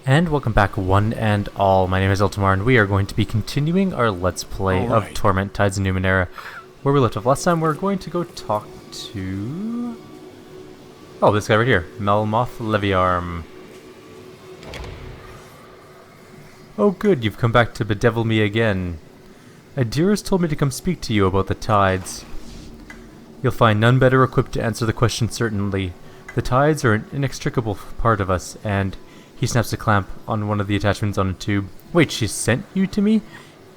And welcome back one and all. My name is Eltimar and we are going to be continuing our Let's Play of Torment, Tides of Numenera. Where we left off last time, we're going to go talk to... oh, this guy right here. Melmoth Leviarm. Oh good, you've come back to bedevil me again. Adiris told me to come speak to you about the tides. You'll find none better equipped to answer the question certainly. The tides are an inextricable part of us, and... he snaps a clamp on one of the attachments on a tube. Wait, she sent you to me?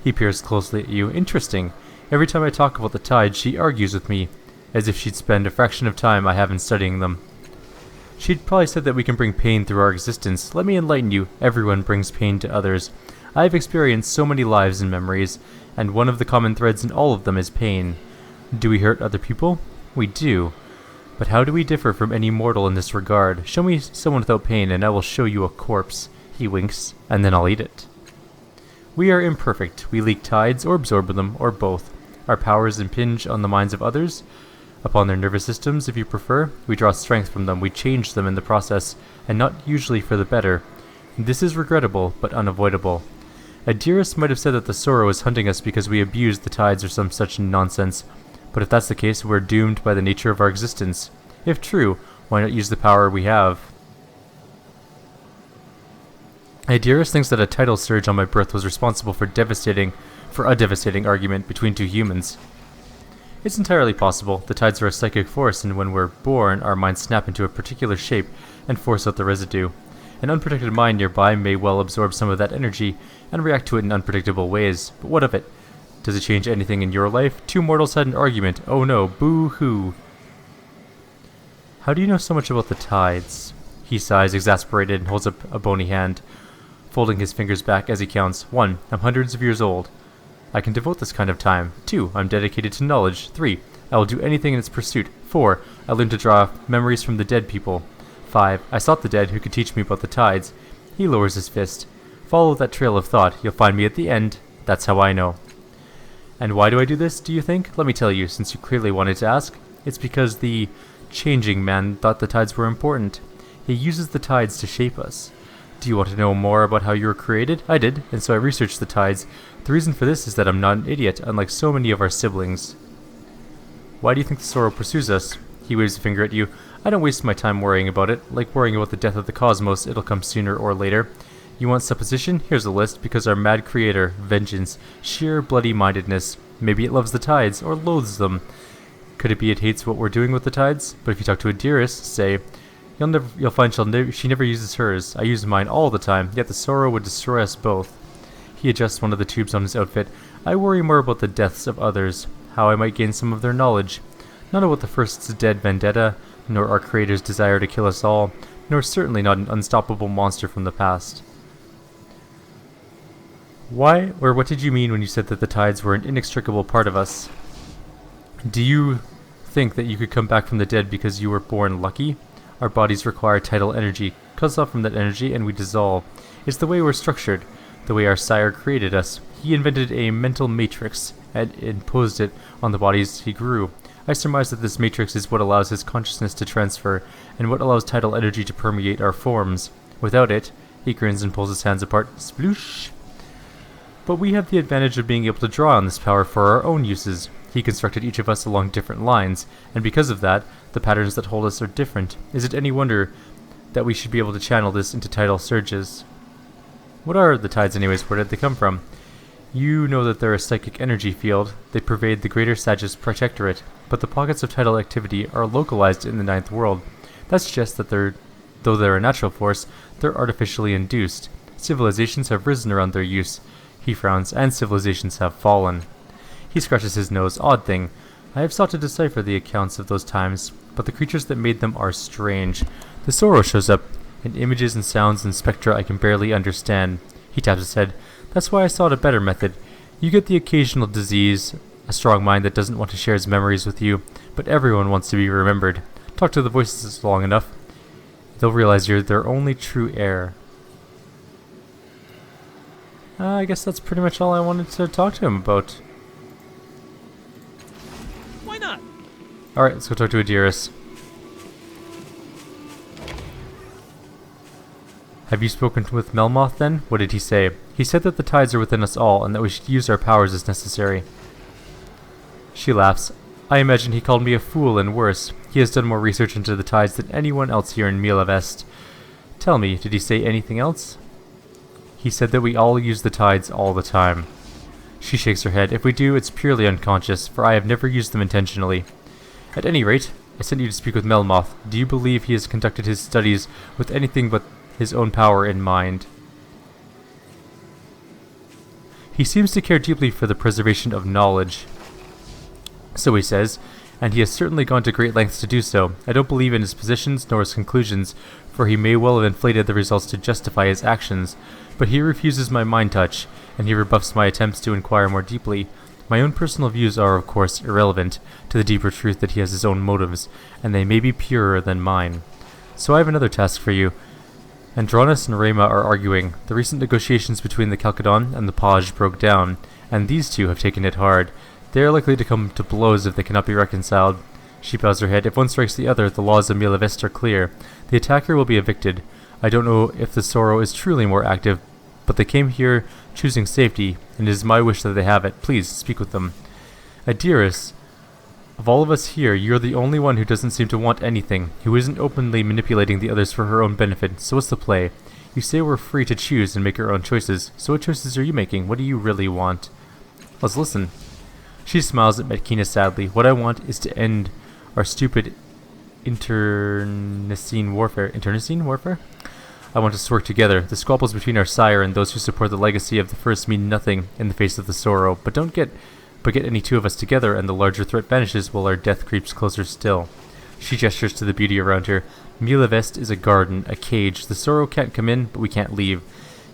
He peers closely at you. Interesting. Every time I talk about the tides, she argues with me, as if she'd spend a fraction of time I have in studying them. She'd probably said that we can bring pain through our existence. Let me enlighten you. Everyone brings pain to others. I've experienced so many lives and memories, and one of the common threads in all of them is pain. Do we hurt other people? We do. But how do we differ from any mortal in this regard? Show me someone without pain, and I will show you a corpse. He winks, and then I'll eat it. We are imperfect. We leak tides, or absorb them, or both. Our powers impinge on the minds of others, upon their nervous systems, if you prefer. We draw strength from them. We change them in the process, and not usually for the better. This is regrettable, but unavoidable. Adiris might have said that the sorrow is hunting us because we abused the tides or some such nonsense. But if that's the case, we're doomed by the nature of our existence. If true, why not use the power we have? Adiris thinks that a tidal surge on my birth was responsible for a devastating argument between two humans. It's entirely possible. The tides are a psychic force, and when we're born, our minds snap into a particular shape and force out the residue. An unprotected mind nearby may well absorb some of that energy and react to it in unpredictable ways. But what of it? Does it change anything in your life? Two mortals had an argument. Oh no, boo-hoo. How do you know so much about the tides? He sighs, exasperated, and holds up a bony hand, folding his fingers back as he counts. 1. I'm hundreds of years old. I can devote this kind of time. 2. I'm dedicated to knowledge. 3. I will do anything in its pursuit. 4. I learned to draw memories from the dead people. 5. I sought the dead who could teach me about the tides. He lowers his fist. Follow that trail of thought. You'll find me at the end. That's how I know. And why do I do this, do you think? Let me tell you, since you clearly wanted to ask. It's because the changing man thought the tides were important. He uses the tides to shape us. Do you want to know more about how you were created? I did, and so I researched the tides. The reason for this is that I'm not an idiot, unlike so many of our siblings. Why do you think the sorrow pursues us? He waves a finger at you. I don't waste my time worrying about it. Like worrying about the death of the cosmos, it'll come sooner or later. You want supposition? Here's a list, because our mad creator, vengeance, sheer bloody-mindedness. Maybe it loves the tides, or loathes them. Could it be it hates what we're doing with the tides? But if you talk to Adiris, say, you'll find she never uses hers. I use mine all the time, yet the sorrow would destroy us both. He adjusts one of the tubes on his outfit. I worry more about the deaths of others, how I might gain some of their knowledge. Not about the first's dead vendetta, nor our creator's desire to kill us all, nor certainly not an unstoppable monster from the past. Why, or what did you mean when you said that the tides were an inextricable part of us? Do you think that you could come back from the dead because you were born lucky? Our bodies require tidal energy. Cuts off from that energy and we dissolve. It's the way we're structured, the way our sire created us. He invented a mental matrix and imposed it on the bodies he grew. I surmise that this matrix is what allows his consciousness to transfer, and what allows tidal energy to permeate our forms. Without it, he grins and pulls his hands apart. Sploosh! But we have the advantage of being able to draw on this power for our own uses. He constructed each of us along different lines, and because of that, the patterns that hold us are different. Is it any wonder that we should be able to channel this into tidal surges? What are the tides anyways? Where did they come from? You know that they're a psychic energy field. They pervade the greater Sagittarius protectorate, but the pockets of tidal activity are localized in the ninth world. That suggests that though they're a natural force, they're artificially induced. Civilizations have risen around their use. He frowns, and civilizations have fallen. He scratches his nose. Odd thing. I have sought to decipher the accounts of those times, but the creatures that made them are strange. The sorrow shows up, in images and sounds and spectra I can barely understand. He taps his head. That's why I sought a better method. You get the occasional disease, a strong mind that doesn't want to share its memories with you, but everyone wants to be remembered. Talk to the voices long enough. They'll realize you're their only true heir. I guess that's pretty much all I wanted to talk to him about. Why not? Alright, let's go talk to Adiris. Have you spoken with Melmoth then? What did he say? He said that the tides are within us all, and that we should use our powers as necessary. She laughs. I imagine he called me a fool and worse. He has done more research into the tides than anyone else here in Milavest. Tell me, did he say anything else? He said that we all use the tides all the time. She shakes her head. If we do, it's purely unconscious, for I have never used them intentionally. At any rate, I sent you to speak with Melmoth. Do you believe he has conducted his studies with anything but his own power in mind? He seems to care deeply for the preservation of knowledge. So he says, and he has certainly gone to great lengths to do so. I don't believe in his positions nor his conclusions, for he may well have inflated the results to justify his actions, but he refuses my mind touch, and he rebuffs my attempts to inquire more deeply. My own personal views are, of course, irrelevant to the deeper truth that he has his own motives, and they may be purer than mine. So I have another task for you. Andronis and Rema are arguing. The recent negotiations between the Calcadon and the Page broke down, and these two have taken it hard. They are likely to come to blows if they cannot be reconciled. She bows her head. If one strikes the other, the laws of Milavest are clear. The attacker will be evicted. I don't know if the Sorrow is truly more active, but they came here choosing safety, and it is my wish that they have it. Please, speak with them. Adirus, of all of us here, you're the only one who doesn't seem to want anything, who isn't openly manipulating the others for her own benefit. So what's the play? You say we're free to choose and make our own choices. So what choices are you making? What do you really want? Let's listen. She smiles at Metkina sadly. What I want is to end our stupid internecine warfare. Internecine warfare? I want us to work together. The squabbles between our sire and those who support the legacy of the first mean nothing in the face of the Sorrow. But get any two of us together and the larger threat vanishes while our death creeps closer still. She gestures to the beauty around her. Milavest is a garden, a cage. The Sorrow can't come in, but we can't leave.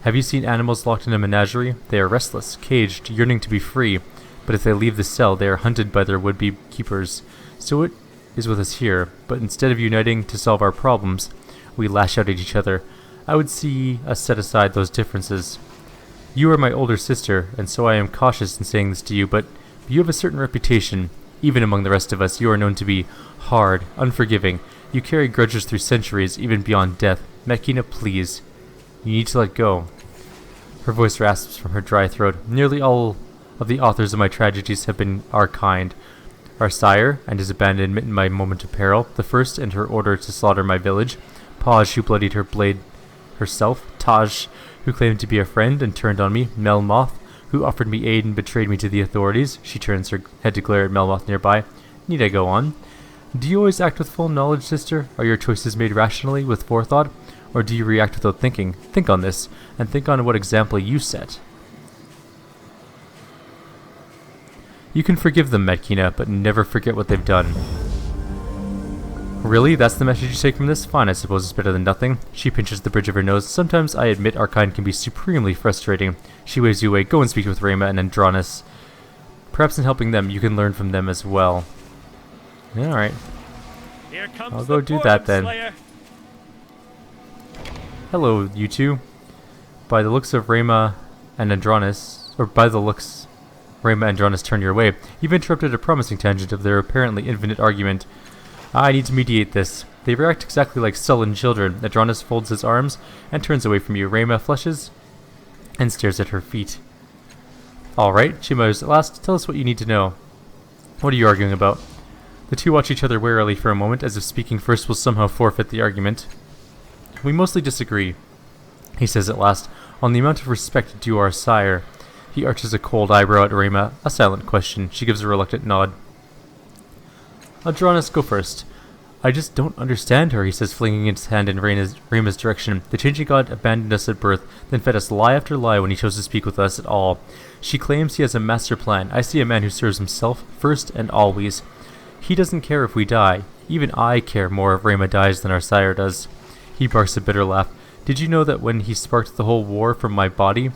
Have you seen animals locked in a menagerie? They are restless, caged, yearning to be free. But if they leave the cell, they are hunted by their would-be keepers. So it is with us here, but instead of uniting to solve our problems, we lash out at each other. I would see us set aside those differences. You are my older sister, and so I am cautious in saying this to you, but you have a certain reputation. Even among the rest of us, you are known to be hard, unforgiving. You carry grudges through centuries, even beyond death. Metkina, please. You need to let go. Her voice rasps from her dry throat. Nearly all of the authors of my tragedies have been our kind. Our sire, and his abandonment in my moment of peril. The first, and her order to slaughter my village. Paj, who bloodied her blade herself. Taj, who claimed to be a friend and turned on me. Melmoth, who offered me aid and betrayed me to the authorities. She turns her head to glare at Melmoth nearby. Need I go on? Do you always act with full knowledge, sister? Are your choices made rationally, with forethought? Or do you react without thinking? Think on this, and think on what example you set. You can forgive them, Metkina, but never forget what they've done. Really? That's the message you take from this? Fine, I suppose it's better than nothing. She pinches the bridge of her nose. Sometimes I admit our kind can be supremely frustrating. She waves you away. Go and speak with Rema and Andronis. Perhaps in helping them, you can learn from them as well. Alright. I'll go do that then. Slayer. Hello, you two. By the looks of Rema and Andronis, or by the looks Rema and Andronis turn your way, you've interrupted a promising tangent of their apparently infinite argument. I need to mediate this. They react exactly like sullen children. Andronis folds his arms and turns away from you. Rema flushes and stares at her feet. Alright, she mutters at last. Tell us what you need to know. What are you arguing about? The two watch each other warily for a moment, as if speaking first will somehow forfeit the argument. We mostly disagree, he says at last, on the amount of respect due our sire. He arches a cold eyebrow at Rema. A silent question. She gives a reluctant nod. Andronis, go first. I just don't understand her, he says, flinging his hand in Rema's direction. The changing god abandoned us at birth, then fed us lie after lie when he chose to speak with us at all. She claims he has a master plan. I see a man who serves himself first and always. He doesn't care if we die. Even I care more if Rema dies than our sire does. He barks a bitter laugh. Did you know that when he sparked the whole war from my body?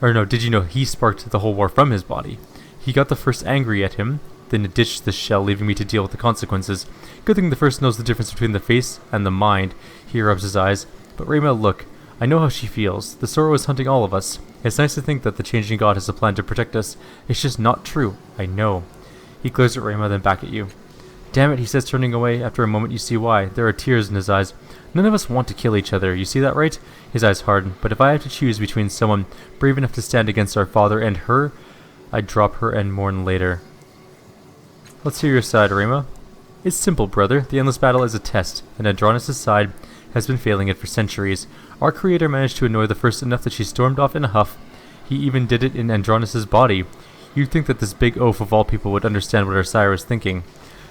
Or no, did you know he sparked the whole war from his body? He got the first angry at him, then ditched the shell, leaving me to deal with the consequences. Good thing the first knows the difference between the face and the mind. He rubs his eyes. But Rema, look. I know how she feels. The Sorrow is hunting all of us. It's nice to think that the changing god has a plan to protect us. It's just not true. I know. He glares at Rema, then back at you. Damn it, he says, turning away. After a moment, you see why. There are tears in his eyes. None of us want to kill each other. You see that, right? His eyes harden. But if I have to choose between someone brave enough to stand against our father and her, I'd drop her and mourn later. Let's hear your side, Rima. It's simple, brother. The endless battle is a test, and Andronis' side has been failing it for centuries. Our creator managed to annoy the first enough that she stormed off in a huff. He even did it in Andronis' body. You'd think that this big oaf of all people would understand what our sire was thinking.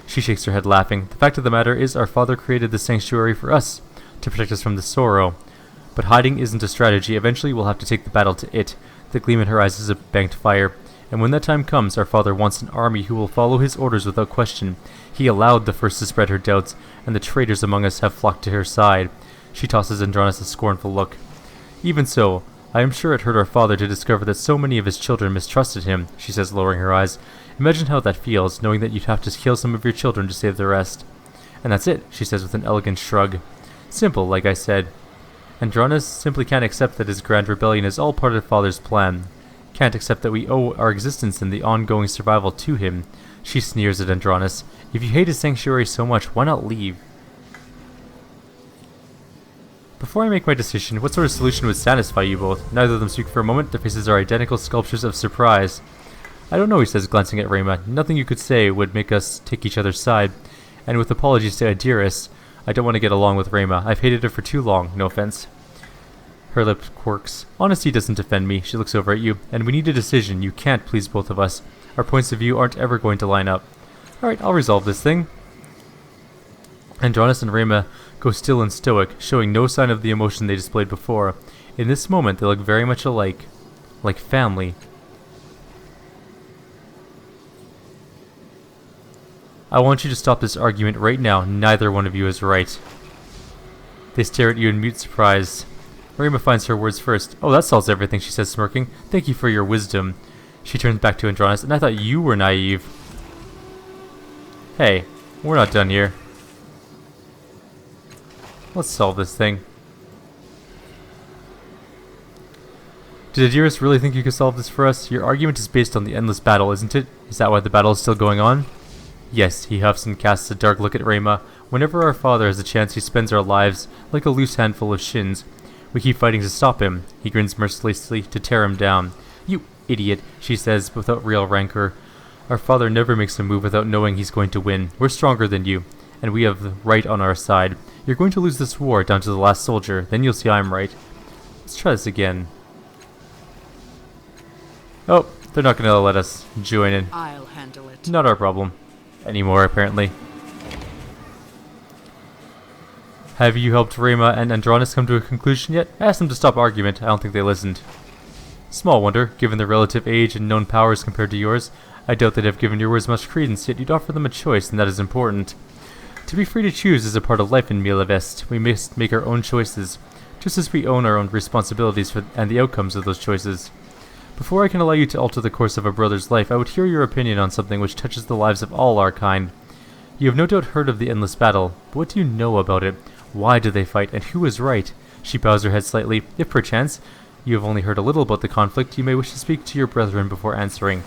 She shakes her head, laughing. The fact of the matter is our father created the sanctuary for us, to protect us from the sorrow. But hiding isn't a strategy. Eventually we'll have to take the battle to it. The gleam in her eyes is a banked fire. And when that time comes, our father wants an army who will follow his orders without question. He allowed the first to spread her doubts, and the traitors among us have flocked to her side. She tosses Andronis a scornful look. Even so, I am sure it hurt our father to discover that so many of his children mistrusted him, she says, lowering her eyes. Imagine how that feels, knowing that you'd have to kill some of your children to save the rest. And that's it, she says with an elegant shrug. Simple, like I said. Andronis simply can't accept that his grand rebellion is all part of father's plan. Can't accept that we owe our existence and the ongoing survival to him. She sneers at Andronis. If you hate his sanctuary so much, why not leave? Before I make my decision, what sort of solution would satisfy you both? Neither of them speak for a moment. Their faces are identical sculptures of surprise. I don't know, he says, glancing at Rima. Nothing you could say would make us take each other's side. And with apologies to Adiris, I don't want to get along with Rima. I've hated her for too long, no offense. Her lip quirks. Honesty doesn't offend me. She looks over at you. And we need a decision. You can't please both of us. Our points of view aren't ever going to line up. Alright, I'll resolve this thing. Andronis and Rima go still and stoic, showing no sign of the emotion they displayed before. In this moment, they look very much alike. Like family. I want you to stop this argument right now. Neither one of you is right. They stare at you in mute surprise. Rima finds her words first. Oh, that solves everything, she says, smirking. Thank you for your wisdom. She turns back to Andronis. And I thought you were naive. Hey, we're not done here. Let's solve this thing. Did Adiris really think you could solve this for us? Your argument is based on the endless battle, isn't it? Is that why the battle is still going on? Yes, he huffs and casts a dark look at Rima. Whenever our father has a chance, he spends our lives like a loose handful of shins. We keep fighting to stop him. He grins mercilessly to tear him down. You idiot, she says without real rancor. Our father never makes a move without knowing he's going to win. We're stronger than you, and we have the right on our side. You're going to lose this war down to the last soldier, then you'll see I'm right. Let's try this again. Oh, they're not going to let us join in. I'll handle it. Not our problem. Anymore, apparently. Have you helped Rima and Andronis come to a conclusion yet? Ask them to stop argument. I don't think they listened. Small wonder, given their relative age and known powers compared to yours. I doubt they'd have given your words much credence, yet you'd offer them a choice, and that is important. To be free to choose is a part of life in Milavest. We must make our own choices, just as we own our own responsibilities for and the outcomes of those choices. Before I can allow you to alter the course of a brother's life, I would hear your opinion on something which touches the lives of all our kind. You have no doubt heard of the endless battle, but what do you know about it? Why do they fight, and who is right? She bows her head slightly. If perchance you have only heard a little about the conflict, you may wish to speak to your brethren before answering.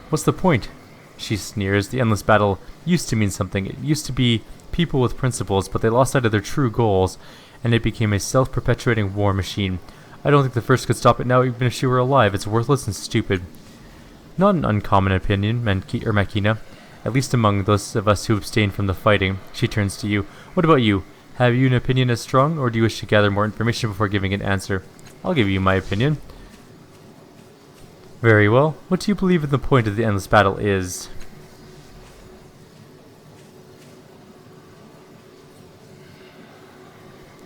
What's the point? She sneers. The endless battle used to mean something. It used to be people with principles, but they lost sight of their true goals, and it became a self-perpetuating war machine. I don't think the first could stop it now, even if she were alive. It's worthless and stupid. Not an uncommon opinion, Makina. At least among those of us who abstain from the fighting. She turns to you. What about you? Have you an opinion as strong, or do you wish to gather more information before giving an answer? I'll give you my opinion. Very well. What do you believe the point of the endless battle is?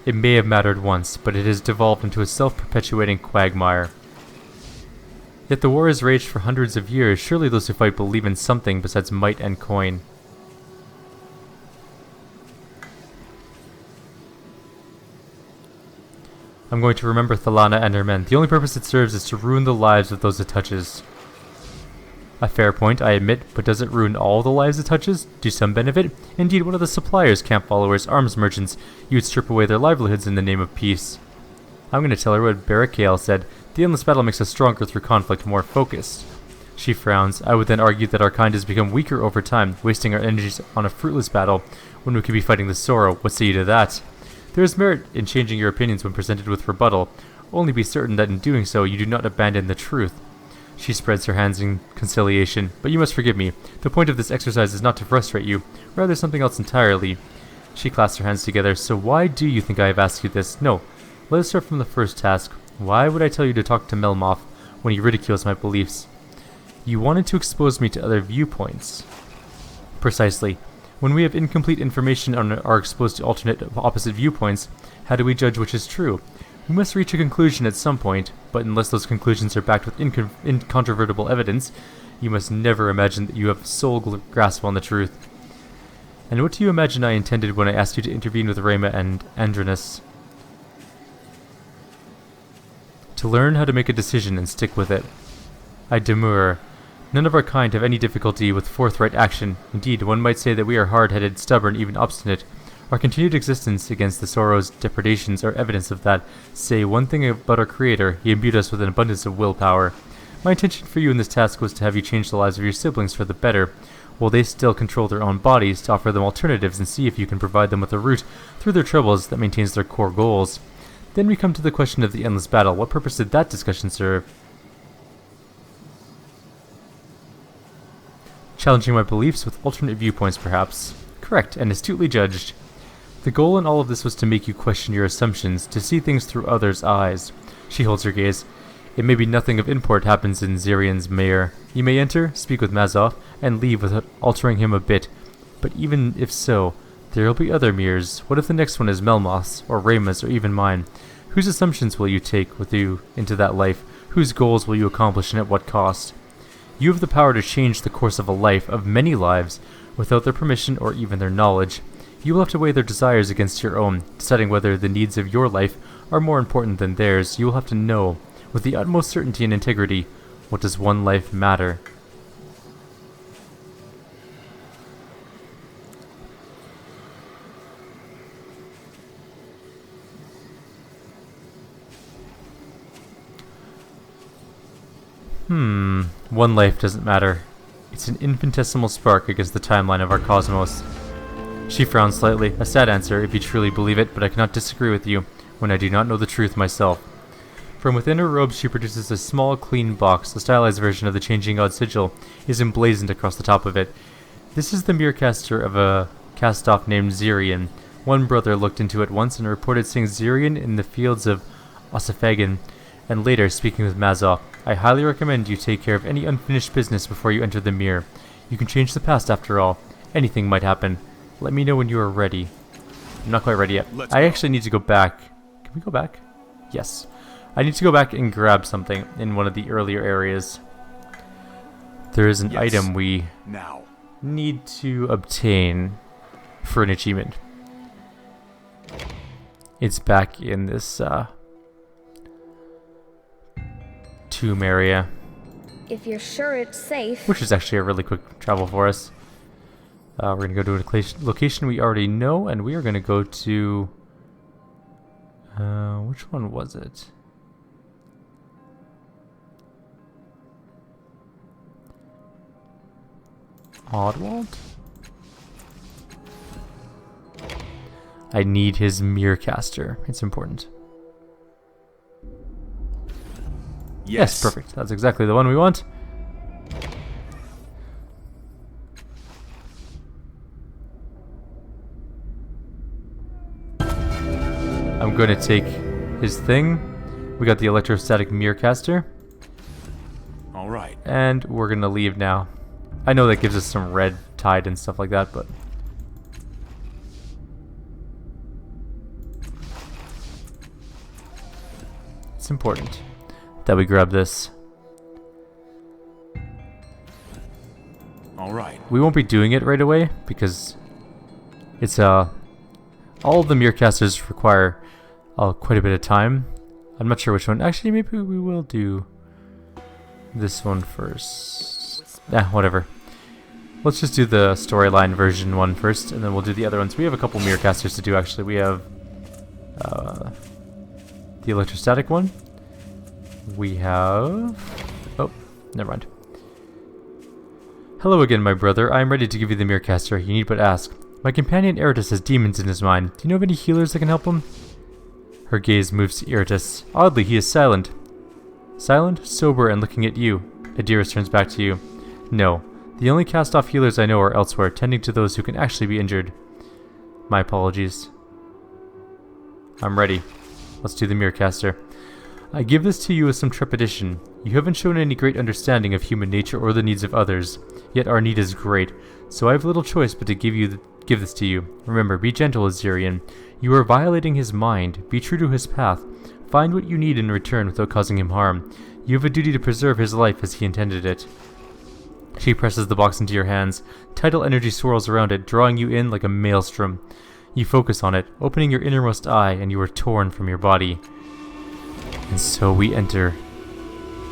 It may have mattered once, but it has devolved into a self-perpetuating quagmire. Yet the war has raged for hundreds of years. Surely those who fight believe in something besides might and coin. I'm going to remember Thalana and her men. The only purpose it serves is to ruin the lives of those it touches. A fair point, I admit, but does it ruin all the lives it touches? Do some benefit? Indeed, one of the suppliers, camp followers, arms merchants, you would strip away their livelihoods in the name of peace. I'm going to tell her what Barakale said. The endless battle makes us stronger through conflict, more focused. She frowns. I would then argue that our kind has become weaker over time, wasting our energies on a fruitless battle when we could be fighting the Sorrow. What say you to that? There is merit in changing your opinions when presented with rebuttal. Only be certain that in doing so you do not abandon the truth. She spreads her hands in conciliation. But you must forgive me. The point of this exercise is not to frustrate you, rather something else entirely. She clasps her hands together. So why do you think I have asked you this? No. Let us start from the first task. Why would I tell you to talk to Melmoth when he ridicules my beliefs? You wanted to expose me to other viewpoints. Precisely. When we have incomplete information and are exposed to alternate opposite viewpoints, how do we judge which is true? We must reach a conclusion at some point, but unless those conclusions are backed with incontrovertible evidence, you must never imagine that you have sole grasp on the truth. And what do you imagine I intended when I asked you to intervene with Rema and Andronus? To learn how to make a decision and stick with it. I demur. None of our kind have any difficulty with forthright action. Indeed, one might say that we are hard-headed, stubborn, even obstinate. Our continued existence against the Sorrow's depredations are evidence of that. Say one thing about our Creator, he imbued us with an abundance of willpower. My intention for you in this task was to have you change the lives of your siblings for the better, while they still control their own bodies, to offer them alternatives and see if you can provide them with a route through their troubles that maintains their core goals. Then we come to the question of the endless battle. What purpose did that discussion serve? Challenging my beliefs with alternate viewpoints, perhaps. Correct, and astutely judged. The goal in all of this was to make you question your assumptions, to see things through others' eyes. She holds her gaze. It may be nothing of import happens in Zirian's Mayor. You may enter, speak with Mazov, and leave without altering him a bit. But even if so, there will be other mirrors. What if the next one is Melmoth's, or Rema's, or even mine? Whose assumptions will you take with you into that life? Whose goals will you accomplish and at what cost? You have the power to change the course of a life, of many lives, without their permission or even their knowledge. You will have to weigh their desires against your own, deciding whether the needs of your life are more important than theirs. You will have to know, with the utmost certainty and integrity, what does one life matter. One life doesn't matter. It's an infinitesimal spark against the timeline of our cosmos. She frowns slightly, a sad answer if you truly believe it, but I cannot disagree with you when I do not know the truth myself. From within her robe she produces a small, clean box. A stylized version of the Changing God sigil is emblazoned across the top of it. This is the mirrorcaster of a cast-off named Zirian. One brother looked into it once and reported seeing Zirian in the fields of Ossifagin, and later speaking with Mazov. I highly recommend you take care of any unfinished business before you enter the mirror. You can change the past after all. Anything might happen. Let me know when you are ready. I'm not quite ready yet. I actually need to go back. Can we go back? Yes. I need to go back and grab something in one of the earlier areas. There is an item we need to obtain for an achievement. It's back in this tomb area. If you're sure it's safe. Which is actually a really quick travel for us. We're going to go to a location we already know, and we are going to go to... which one was it? Oddwald? I need his mirrorcaster. It's important. Yes, perfect. That's exactly the one we want. I'm going to take his thing. We got the electrostatic mirrorcaster. All right. And we're going to leave now. I know that gives us some red tide and stuff like that, but... it's important that we grab this. All right. We won't be doing it right away because it's all of the mirrorcasters require quite a bit of time. I'm not sure which one. Actually, maybe we will do this one first. Whatever. Let's just do the storyline version one first, and then we'll do the other ones. We have a couple mirrorcasters to do, actually. We have the electrostatic one. We have... oh, never mind. Hello again, my brother. I am ready to give you the Mirrorcaster. You need but ask. My companion Eratus has demons in his mind. Do you know of any healers that can help him? Her gaze moves to Eratus. Oddly, he is silent. Silent, sober, and looking at you. Adiris turns back to you. No. The only cast-off healers I know are elsewhere, tending to those who can actually be injured. My apologies. I'm ready. Let's do the Mirrorcaster. I give this to you with some trepidation. You haven't shown any great understanding of human nature or the needs of others, yet our need is great, so I have little choice but to give this to you. Remember, be gentle, Azirian. You are violating his mind. Be true to his path. Find what you need in return without causing him harm. You have a duty to preserve his life as he intended it. She presses the box into your hands. Tidal energy swirls around it, drawing you in like a maelstrom. You focus on it, opening your innermost eye, and you are torn from your body. And so we enter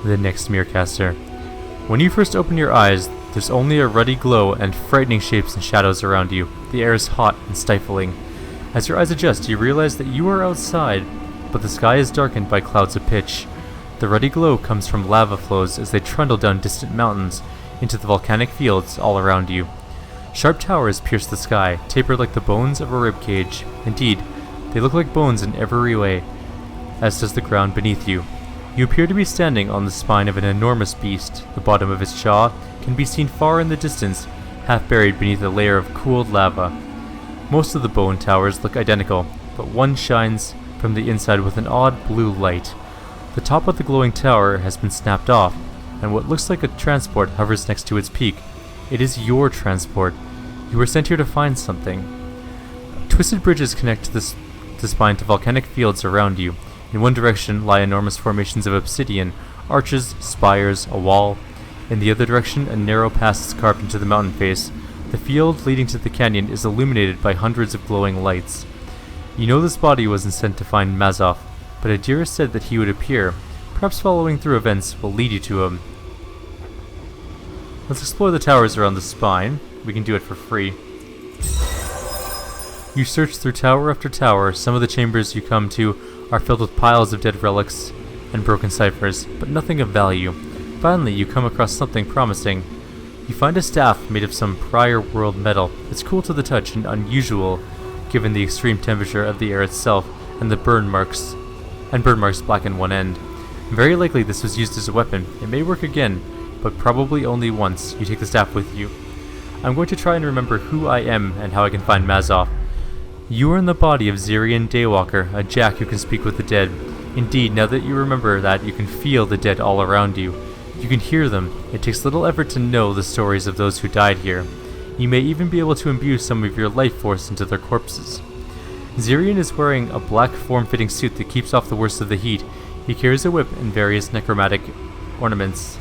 the next Mirrorcaster. When you first open your eyes, there's only a ruddy glow and frightening shapes and shadows around you. The air is hot and stifling. As your eyes adjust, you realize that you are outside, but the sky is darkened by clouds of pitch. The ruddy glow comes from lava flows as they trundle down distant mountains into the volcanic fields all around you. Sharp towers pierce the sky, tapered like the bones of a ribcage. Indeed, they look like bones in every way, as does the ground beneath you. You appear to be standing on the spine of an enormous beast. The bottom of its jaw can be seen far in the distance, half buried beneath a layer of cooled lava. Most of the bone towers look identical, but one shines from the inside with an odd blue light. The top of the glowing tower has been snapped off, and what looks like a transport hovers next to its peak. It is your transport. You were sent here to find something. Twisted bridges connect the spine to volcanic fields around you. In one direction lie enormous formations of obsidian, arches, spires, a wall. In the other direction, a narrow pass is carved into the mountain face. The field leading to the canyon is illuminated by hundreds of glowing lights. You know this body wasn't sent to find Mazov, but Adiris said that he would appear. Perhaps following through events will lead you to him. Let's explore the towers around the spine. We can do it for free. You search through tower after tower. Some of the chambers you come to are filled with piles of dead relics and broken ciphers, but nothing of value. Finally, you come across something promising. You find a staff made of some prior world metal. It's cool to the touch and unusual, given the extreme temperature of the air itself and the burn marks blacken one end. Very likely this was used as a weapon. It may work again, but probably only once. You take the staff with you. I'm going to try and remember who I am and how I can find Mazov. You are in the body of Zirian Daywalker, a jack who can speak with the dead. Indeed, now that you remember that, you can feel the dead all around you. You can hear them. It takes little effort to know the stories of those who died here. You may even be able to imbue some of your life force into their corpses. Zirian is wearing a black form-fitting suit that keeps off the worst of the heat. He carries a whip and various necromantic ornaments.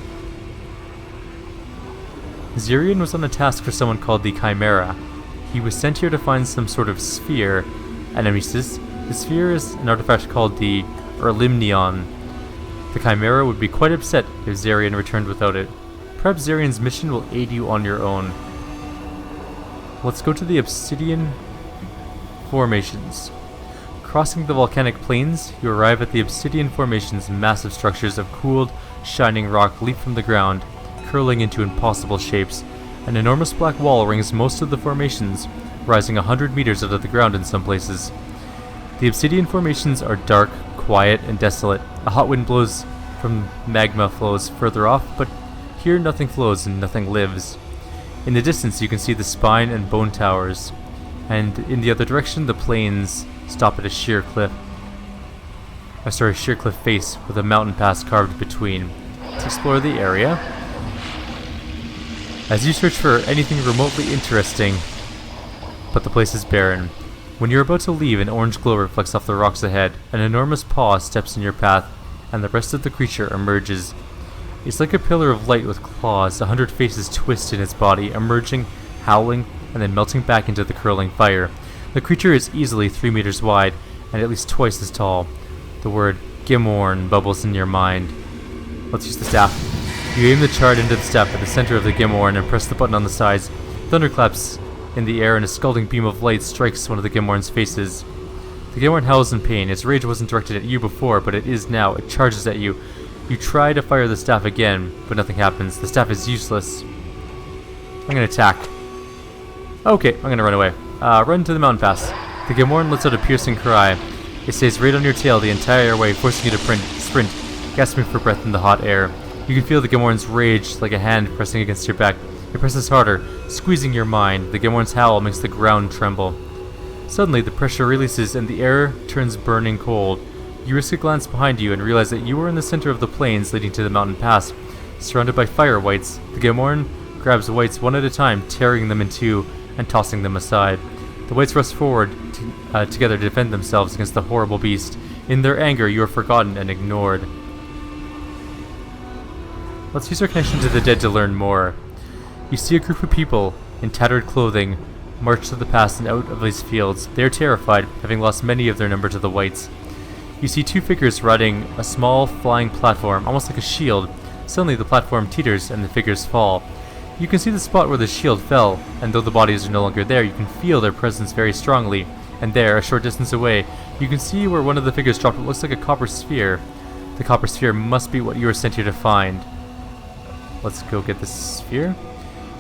Zirian was on a task for someone called the Chimera. He was sent here to find some sort of sphere. Nemesis. The sphere is an artifact called the Erlimnion. The Chimera would be quite upset if Zirian returned without it. Perhaps Zirian's mission will aid you on your own. Let's go to the obsidian formations. Crossing the volcanic plains, you arrive at the obsidian formations. Massive structures of cooled, shining rock leap from the ground, curling into impossible shapes. An enormous black wall rings most of the formations, rising 100 meters out of the ground in some places. The obsidian formations are dark, quiet, and desolate. A hot wind blows from magma flows further off, but here nothing flows and nothing lives. In the distance you can see the spine and bone towers, and in the other direction the plains stop at a sheer cliff face with a mountain pass carved between. Let's explore the area. As you search for anything remotely interesting, but the place is barren. When you're about to leave, an orange glow reflects off the rocks ahead. An enormous paw steps in your path, and the rest of the creature emerges. It's like a pillar of light with claws. 100 faces twist in its body, emerging, howling, and then melting back into the curling fire. The creature is easily 3 meters wide, and at least twice as tall. The word Gimorn bubbles in your mind. Let's use the staff. You aim the chart into the staff at the center of the Gimorn and press the button on the sides. Thunderclaps in the air and a scalding beam of light strikes one of the Gimorn's faces. The Gimorn howls in pain. Its rage wasn't directed at you before, but it is now. It charges at you. You try to fire the staff again, but nothing happens. The staff is useless. I'm gonna attack. Okay, I'm gonna run away. Run to the mountain pass. The Gamoran lets out a piercing cry. It stays right on your tail the entire way, forcing you to sprint, gasping for breath in the hot air. You can feel the Gamoran's rage like a hand pressing against your back. It presses harder, squeezing your mind. The Gamoran's howl makes the ground tremble. Suddenly, the pressure releases and the air turns burning cold. You risk a glance behind you and realize that you are in the center of the plains leading to the mountain pass, surrounded by fire wights. The Gamoran grabs wights one at a time, tearing them in two and tossing them aside. The wights rush forward together to defend themselves against the horrible beast. In their anger, you are forgotten and ignored. Let's use our connection to the dead to learn more. You see a group of people in tattered clothing march to the pass and out of these fields. They are terrified, having lost many of their number to the wights. You see two figures riding a small flying platform, almost like a shield. Suddenly the platform teeters and the figures fall. You can see the spot where the shield fell, and though the bodies are no longer there, you can feel their presence very strongly. And there, a short distance away, you can see where one of the figures dropped what looks like a copper sphere. The copper sphere must be what you were sent here to find. Let's go get this sphere.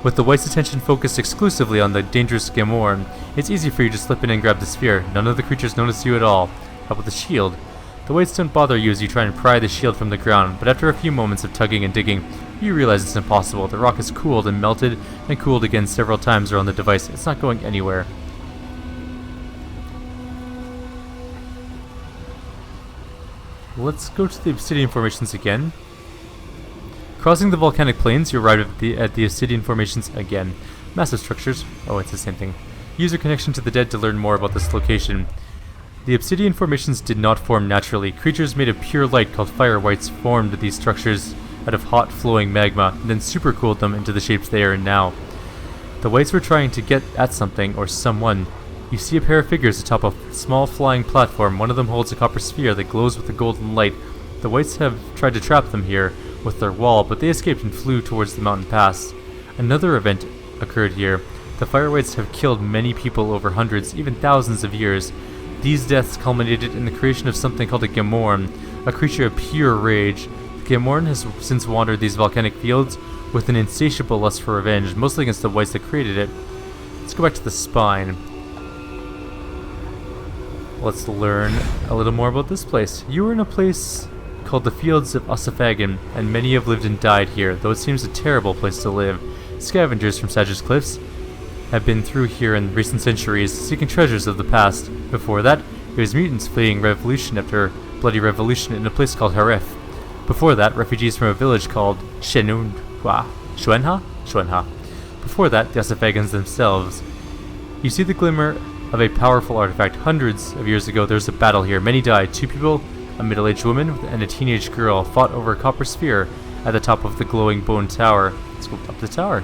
With the wights' attention focused exclusively on the dangerous Gamoran, it's easy for you to slip in and grab the sphere. None of the creatures notice you at all. How about the shield? The wights don't bother you as you try and pry the shield from the ground, but after a few moments of tugging and digging, you realize it's impossible. The rock is cooled and melted and cooled again several times around the device. It's not going anywhere. Let's go to the obsidian formations again. Crossing the volcanic plains, you arrive at the obsidian formations again. Massive structures. Oh, it's the same thing. Use your connection to the dead to learn more about this location. The obsidian formations did not form naturally. Creatures made of pure light called fire wights formed these structures out of hot flowing magma, and then supercooled them into the shapes they are in now. The wights were trying to get at something or someone. You see a pair of figures atop a small flying platform. One of them holds a copper sphere that glows with a golden light. The wights have tried to trap them here with their wall, but they escaped and flew towards the mountain pass. Another event occurred here. The fire wights have killed many people over hundreds, even thousands of years. These deaths culminated in the creation of something called a Gamoran, a creature of pure rage. The Gamoran has since wandered these volcanic fields with an insatiable lust for revenge, mostly against the wights that created it. Let's go back to the spine. Let's learn a little more about this place. You are in a place called the Fields of Ossafagan, and many have lived and died here, though it seems a terrible place to live. Scavengers from Sage's Cliffs have been through here in recent centuries, seeking treasures of the past. Before that, it was mutants fleeing revolution after bloody revolution in a place called Haref. Before that, refugees from a village called Shuenha? Before that, the Ossafagans themselves. You see the glimmer of a powerful artifact. Hundreds of years ago, there was a battle here. Many died. Two people, a middle-aged woman and a teenage girl, fought over a copper sphere at the top of the glowing bone tower. Let's go up the tower.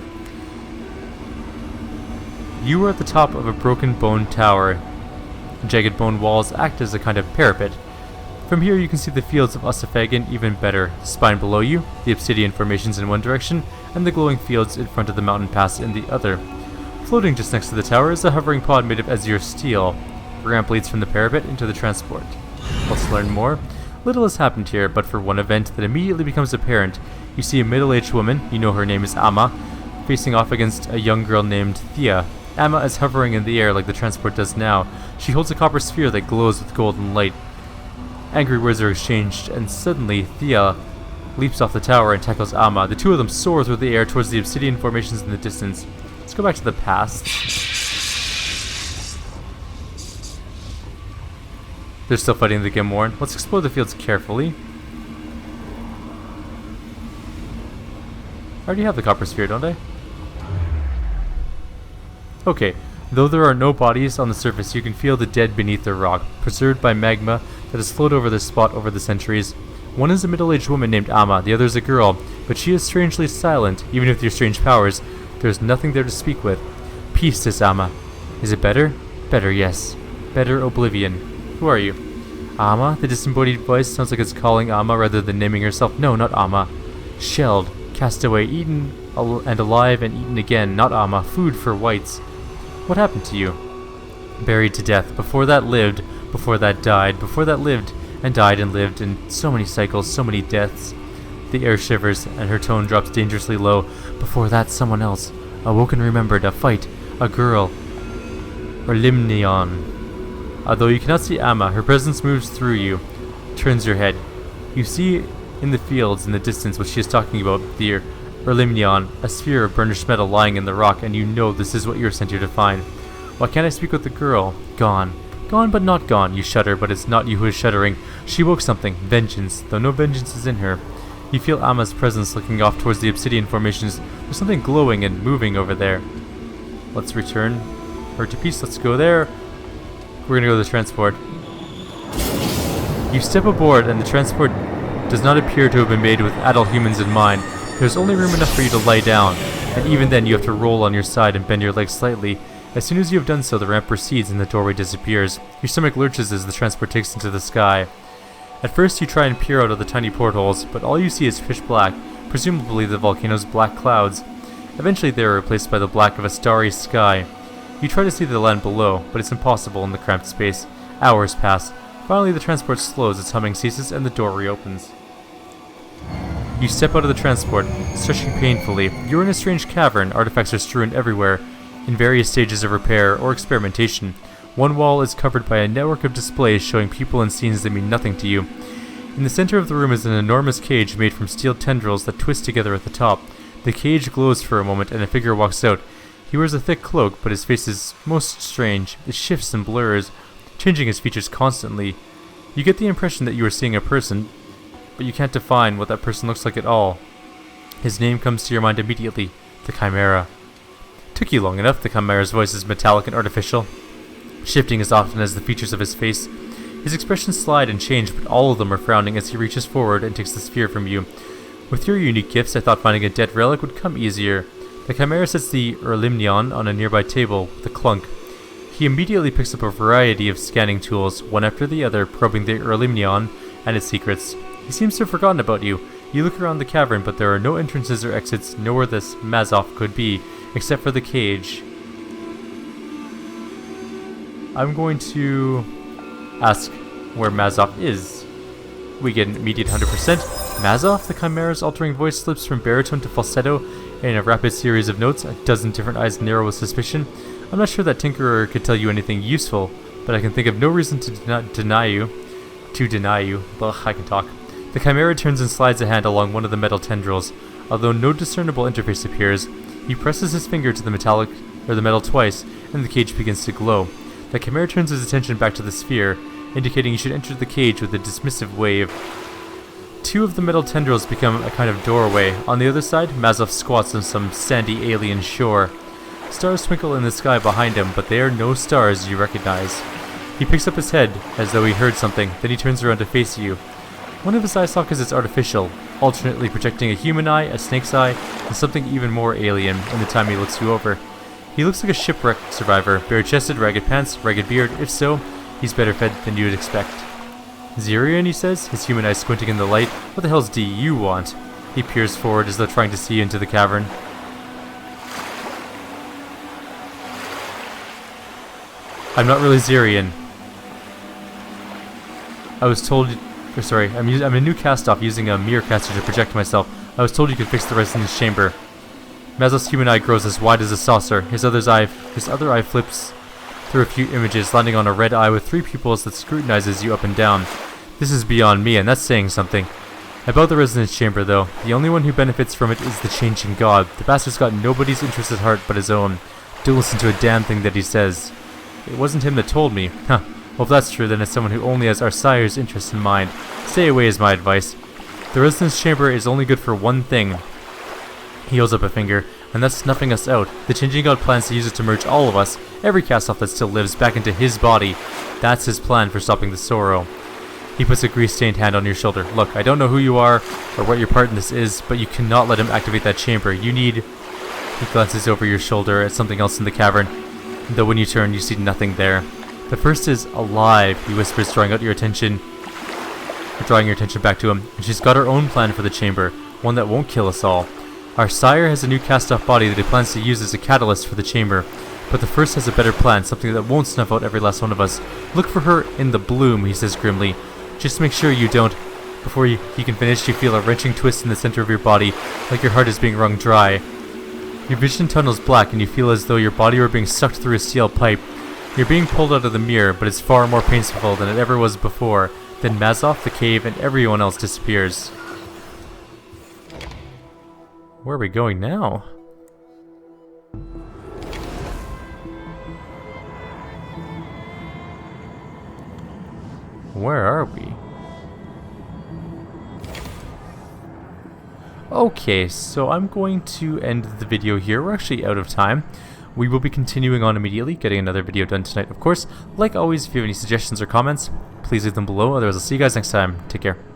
You were at the top of a broken bone tower. Jagged bone walls act as a kind of parapet. From here you can see the fields of Ossafagan even better. The spine below you, the obsidian formations in one direction, and the glowing fields in front of the mountain pass in the other. Floating just next to the tower is a hovering pod made of azure steel. A ramp leads from the parapet into the transport. Let's learn more. Little has happened here, but for one event that immediately becomes apparent. You see a middle-aged woman, you know her name is Amma, facing off against a young girl named Thea. Amma is hovering in the air like the transport does now. She holds a copper sphere that glows with golden light. Angry words are exchanged, and suddenly Thea leaps off the tower and tackles Amma. The two of them soar through the air towards the obsidian formations in the distance. Let's go back to the past. They're still fighting the Gamoran. Let's explore the fields carefully. I already have the copper sphere, don't I? Okay, though there are no bodies on the surface, you can feel the dead beneath the rock, preserved by magma that has flowed over this spot over the centuries. One is a middle-aged woman named Amma, the other is a girl, but she is strangely silent. Even with your strange powers, there is nothing there to speak with. Peace, says Amma. Is it better? Better, yes. Better oblivion. Who are you? Amma? The disembodied voice sounds like it's calling Amma rather than naming herself. No, not Amma. Shelled, cast away, eaten and alive and eaten again. Not Amma. Food for wights. What happened to you? Buried to death. Before that lived. Before that died. Before that lived and died and lived. And so many cycles, so many deaths. The air shivers and her tone drops dangerously low. Before that, someone else. Awoken remembered, a fight, a girl, or Limnion. Although you cannot see Amma, her presence moves through you, turns your head. You see in the fields in the distance what she is talking about, the Erlimnion, a sphere of burnished metal lying in the rock, and you know this is what you're sent here to find. Why can't I speak with the girl? Gone. Gone but not gone. You shudder, but it's not you who is shuddering. She woke something. Vengeance, though no vengeance is in her. You feel Amma's presence looking off towards the obsidian formations. There's something glowing and moving over there. Let's return her to peace. Let's go there. We're gonna go to the transport. You step aboard, and the transport does not appear to have been made with adult humans in mind. There's only room enough for you to lie down, and even then you have to roll on your side and bend your legs slightly. As soon as you have done so, the ramp proceeds and the doorway disappears. Your stomach lurches as the transport takes into the sky. At first you try and peer out of the tiny portholes, but all you see is pitch black, presumably the volcano's black clouds. Eventually they are replaced by the black of a starry sky. You try to see the land below, but it's impossible in the cramped space. Hours pass. Finally the transport slows, its humming ceases, and the door reopens. You step out of the transport, stretching painfully. You're in a strange cavern. Artifacts are strewn everywhere, in various stages of repair or experimentation. One wall is covered by a network of displays showing people and scenes that mean nothing to you. In the center of the room is an enormous cage made from steel tendrils that twist together at the top. The cage glows for a moment and a figure walks out. He wears a thick cloak, but his face is most strange. It shifts and blurs, changing his features constantly. You get the impression that you are seeing a person, but you can't define what that person looks like at all. His name comes to your mind immediately, the Chimera. Took you long enough. The Chimera's voice is metallic and artificial, shifting as often as the features of his face. His expressions slide and change, but all of them are frowning as he reaches forward and takes the sphere from you. With your unique gifts, I thought finding a dead relic would come easier. The Chimera sets the Erlimnion on a nearby table with a clunk. He immediately picks up a variety of scanning tools, one after the other, probing the Erlimnion and its secrets. He seems to have forgotten about you. You look around the cavern, but there are no entrances or exits, nowhere this Mazov could be, except for the cage. I'm going to ask where Mazov is. We get an immediate 100%. Mazov? The Chimera's altering voice slips from baritone to falsetto in a rapid series of notes. A dozen different eyes narrow with suspicion. I'm not sure that Tinkerer could tell you anything useful, but I can think of no reason to deny you. Ugh, I can talk. The Chimera turns and slides a hand along one of the metal tendrils. Although no discernible interface appears, he presses his finger to the metal twice, and the cage begins to glow. The Chimera turns his attention back to the sphere, indicating you should enter the cage with a dismissive wave. Two of the metal tendrils become a kind of doorway. On the other side, Mazov squats on some sandy alien shore. Stars twinkle in the sky behind him, but they are no stars you recognize. He picks up his head, as though he heard something, then he turns around to face you. One of his eye sockets is artificial, alternately projecting a human eye, a snake's eye, and something even more alien in the time he looks you over. He looks like a shipwreck survivor, bare-chested, ragged pants, ragged beard. If so, he's better fed than you would expect. Zirian, he says, his human eyes squinting in the light. What the hell's do you want? He peers forward as though trying to see into the cavern. I'm not really Zirian. I was told... I'm a new cast-off using a mirror caster to project myself. I was told you could fix the resonance chamber. Mazov's human eye grows as wide as a saucer. His other eye flips through a few images, landing on a red eye with three pupils that scrutinizes you up and down. This is beyond me, and that's saying something. About the resonance chamber, though, the only one who benefits from it is the changing god. The bastard's got nobody's interest at heart but his own. Don't listen to a damn thing that he says. It wasn't him that told me. Huh. Well, if that's true, then it's someone who only has our sire's interests in mind. Stay away is my advice. The resonance chamber is only good for one thing. He holds up a finger, and that's snuffing us out. The changing god plans to use it to merge all of us, every cast-off that still lives, back into his body. That's his plan for stopping the sorrow. He puts a grease-stained hand on your shoulder. Look, I don't know who you are, or what your part in this is, but you cannot let him activate that chamber. You need... He glances over your shoulder at something else in the cavern, though when you turn, you see nothing there. The first is alive, he whispers, drawing your attention back to him. And she's got her own plan for the chamber, one that won't kill us all. Our sire has a new cast-off body that he plans to use as a catalyst for the chamber, but the first has a better plan, something that won't snuff out every last one of us. Look for her in the bloom, he says grimly. Just make sure you don't. Before he can finish, you feel a wrenching twist in the center of your body, like your heart is being wrung dry. Your vision tunnels black and you feel as though your body were being sucked through a steel pipe. You're being pulled out of the mirror, but it's far more painful than it ever was before. Then Mazov, the cave, and everyone else disappears. Where are we going now? Where are we? Okay, so I'm going to end the video here. We're actually out of time. We will be continuing on immediately, getting another video done tonight, of course. Like always, if you have any suggestions or comments, please leave them below. Otherwise, I'll see you guys next time. Take care.